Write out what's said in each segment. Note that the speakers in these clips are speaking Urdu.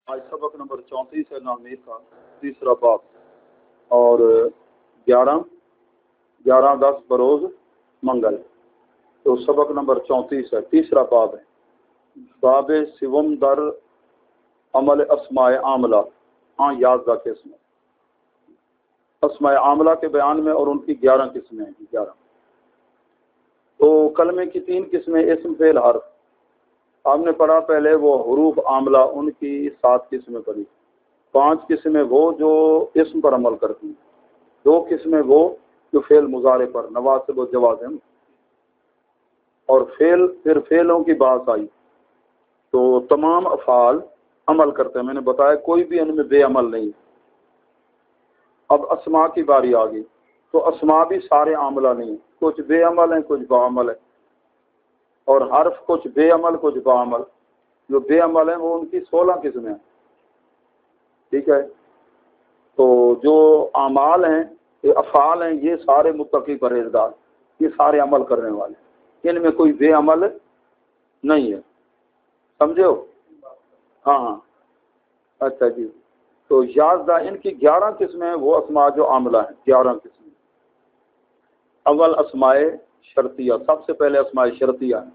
آج سبق نمبر 34 ہے نامیر کا تیسرا باب، اور 11/10 بروز منگل، تو سبق نمبر 34 ہے، تیسرا باب ہے۔ باب سوم در عمل اسماء عاملہ، ہاں یازدہ قسم اسماء عاملہ کے بیان میں، اور ان کی 11 قسمیں ہیں۔ 11 تو کلمے کی 3 قسمیں، اسم فعل حرف۔ ہم نے پڑھا پہلے وہ حروف عاملہ، ان کی 7 قسمیں پڑھی۔ 5 قسمیں وہ جو اسم پر عمل کرتی ہیں، 2 قسمیں وہ جو فعل مضارع پر، نواسب و جوازم، اور پھر فعلوں کی بات آئی تو تمام افعال عمل کرتے ہیں۔ میں نے بتایا کوئی بھی ان میں بے عمل نہیں۔ اب اسماء کی باری آ گئی، تو اسماء بھی سارے عاملہ نہیں، کچھ بے عمل ہیں، کچھ باعمل ہیں، اور حرف کچھ بے عمل کچھ باعمل۔ جو بے عمل ہیں وہ ان کی 16 قسمیں ہیں، ٹھیک ہے۔ تو جو اعمال ہیں، یہ افعال ہیں، یہ سارے متقی پرہیزگار، یہ سارے عمل کرنے والے ہیں، ان میں کوئی بے عمل نہیں ہے، سمجھے ہو؟ ہاں اچھا جی۔ تو یازدہ، ان کی 11 قسمیں ہیں، وہ اسماء جو عاملہ ہیں، 11 قسمیں۔ اول اسماء شرطیہ، سب سے پہلے اسماء شرطیہ ہیں۔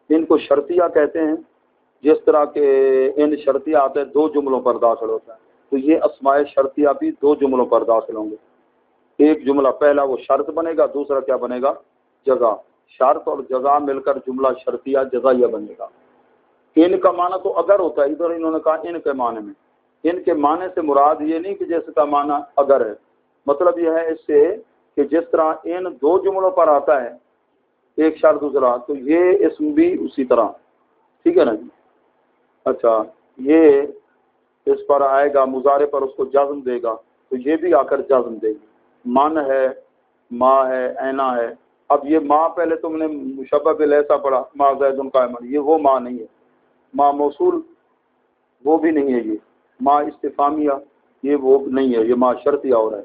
ان کو شرطیہ کہتے ہیں، جس طرح کہ ان شرطیہ آتے ہیں 2 جملوں پر داخل ہوتا ہے، تو یہ اسماء شرطیہ بھی 2 جملوں پر داخل ہوں گے۔ ایک جملہ پہلا وہ شرط بنے گا، دوسرا کیا بنے گا؟ جزا۔ شرط اور جزا مل کر جملہ شرطیہ جزائیہ بنے گا۔ ان کا معنی تو اگر ہوتا ہے، ادھر انہوں نے کہا ان کے معنی میں۔ ان کے معنی سے مراد یہ نہیں کہ جیسے کا معنی اگر ہے، مطلب یہ ہے اس سے کہ جس طرح ان 2 جملوں پر آتا ہے، ایک شرط دوسرا، تو یہ اسم بھی اسی طرح، ٹھیک ہے نا جی۔ اچھا، یہ اس پر آئے گا، مضارع پر اس کو جزم دے گا، تو یہ بھی آ کر جزم دے گی۔ من ہے، ما ہے، اینا ہے۔ اب یہ ما پہلے تم نے مشبہ بالایسا پڑھا، ما زید قائمن، یہ وہ ما نہیں ہے۔ ما موصول وہ بھی نہیں ہے، یہ ما استفہامیہ یہ وہ نہیں ہے، یہ ما شرطیہ ہو رہا ہے۔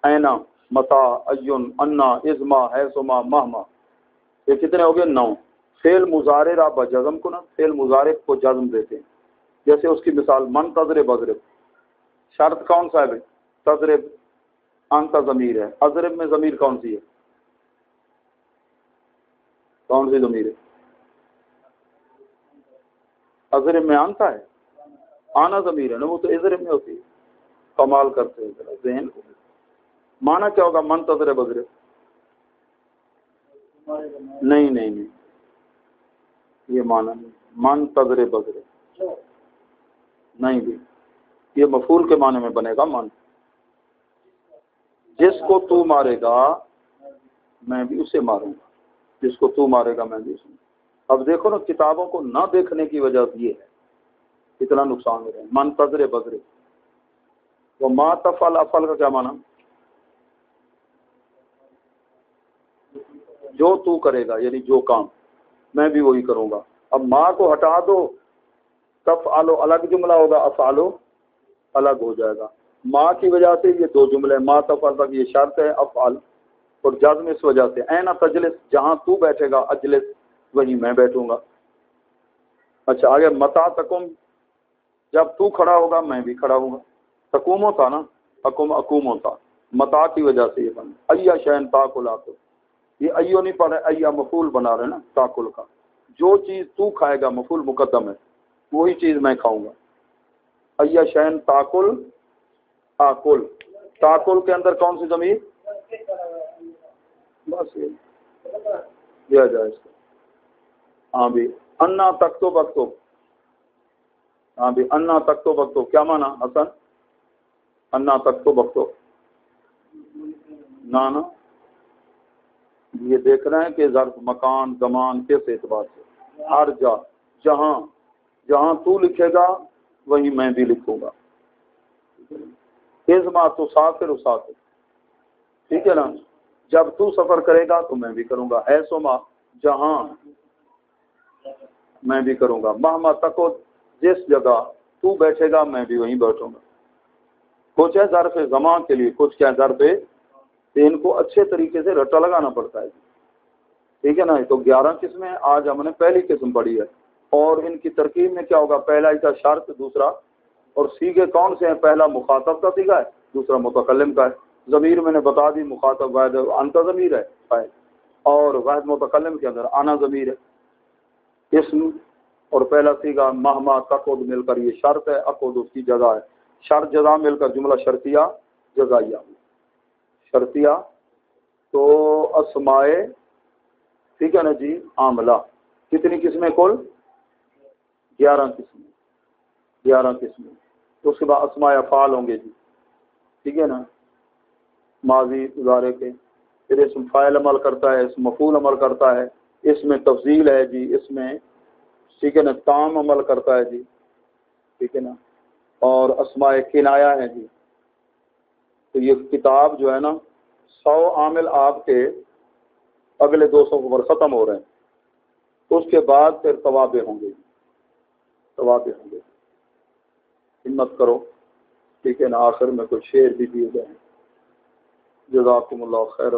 اینا، متا، ایون، انا، ازما، حیثما، مہما، یہ کتنے ہو گئے؟ 9۔ فعل مضارع را بجزم کو نا، فعل مضارع کو جزم دیتے ہیں، جیسے اس کی مثال من تضرب اضرب۔ شرط کون سا ہے بھائی؟ تضرب، انت ضمیر ہے، اضرب میں ضمیر کون سی ہے؟ کون سی ضمیر ہے؟ اضرب میں انت ہے، آنا ضمیر ہے نا، وہ تو اضرب میں ہوتی ہے۔ کمال کرتے ہیں ذہن کو۔ معنی کیا ہوگا من تضرب اضرب؟ نہیں، یہ معنی نہیں، من تضرب اضرب نہیں بھی، یہ مفعول کے معنی میں بنے گا۔ من، جس کو تو مارے گا میں بھی اسے ماروں گا، جس کو تو مارے گا میں بھی اسے۔ اب دیکھو نا، کتابوں کو نہ دیکھنے کی وجہ یہ ہے، اتنا نقصان ہو رہا ہے۔ من تضرب اضرب، وہ ما تفعل، افعل کا کیا معنی؟ جو تو کرے گا، یعنی جو کام میں بھی وہی کروں گا۔ اب ما کو ہٹا دو، تفعلو الگ جملہ ہوگا، افعلو الگ ہو جائے گا۔ ما کی وجہ سے یہ 2 جملے، ما تفعل تک یہ شرط ہے، افعل، اور جزم اس وجہ سے۔ اینا تجلس، جہاں تو بیٹھے گا، اجلس وہیں میں بیٹھوں گا۔ اچھا آگے، متا تکم، جب تو کھڑا ہوگا میں بھی کھڑا ہوں گا۔ تقوم ہوتا نا، اقوم ہوتا، متا کی وجہ سے یہ بنا۔ ایا شین تاکل آکل، یہ ایو نہیں پڑھ رہے، ایا مفعول بنا رہے نا تاکل کا۔ جو چیز تو کھائے گا مفعول مقدم ہے، وہی چیز میں کھاؤں گا۔ ایا شین تاکل آکل، تاکل کے اندر کون سی ضمیر؟ بس یہ دیا جائے اس کو۔ ہاں بھی، انا تکتب اکتب، ہاں بھی انا تکتب اکتب، کیا معنی حسن؟ انا تکتب اکتب، نا یہ دیکھ رہے ہیں کہ ظرف مکان زمان کس اعتبار سے؟ ہر جا، جہاں تو لکھے گا وہیں میں بھی لکھوں گا۔ ازما تو سافر اسافر، ٹھیک ہے نا، جب تو سفر کرے گا تو میں بھی کروں گا۔ ایسوما، جہاں میں بھی کروں گا۔ مہما تکو، جس جگہ تو بیٹھے گا میں بھی وہیں بیٹھوں گا۔ کچھ ہے ظرف زمان کے لیے، کچھ کیا ظرف، ان کو اچھے طریقے سے رٹا لگانا پڑتا ہے، ٹھیک ہے نا۔ تو 11 قسمیں، آج ہم نے پہلی قسم پڑھی ہے، اور ان کی ترکیب میں کیا ہوگا؟ پہلا اس کا شرط، دوسرا اور سیغے کون سے ہیں؟ پہلا مخاطب کا سیغہ ہے، دوسرا متکلم کا ہے۔ ضمیر میں نے بتا دی، مخاطب واحد انت ضمیر ہے فاعل، اور واحد متکلم کے اندر انا ضمیر ہے اسم، اور پہلا سیغہ مہما تقعد مل کر یہ شرط ہے، اقعد اس کی جزا ہے، شرط جزا مل کر جملہ شرطیہ جزائیہ، شرطیہ تو اسمائے، ٹھیک ہے نا جی، عاملہ کتنی قسمیں؟ کل 11 قسمیں، 11 قسمیں۔ اس کے بعد اسماء افعال ہوں گے جی، ٹھیک ہے نا، ماضی مضارع کے، پھر اسم فاعل عمل کرتا ہے، اسم مفعول عمل کرتا ہے، اس میں تفضیل ہے جی، اس میں ٹھیک ہے نا تام عمل کرتا ہے جی، ٹھیک ہے نا، اور اسماء کنایا ہے جی۔ تو یہ کتاب جو ہے نا 100 عامل آپ کے اگلے 200 پر ختم ہو رہے ہیں، اس کے بعد پھر توابع ہوں گے، توابع ہوں گے، ہمت کرو، ٹھیک ہے نا۔ آخر میں کچھ شعر بھی دیے گئے ہیں، جزاکم اللہ خیر۔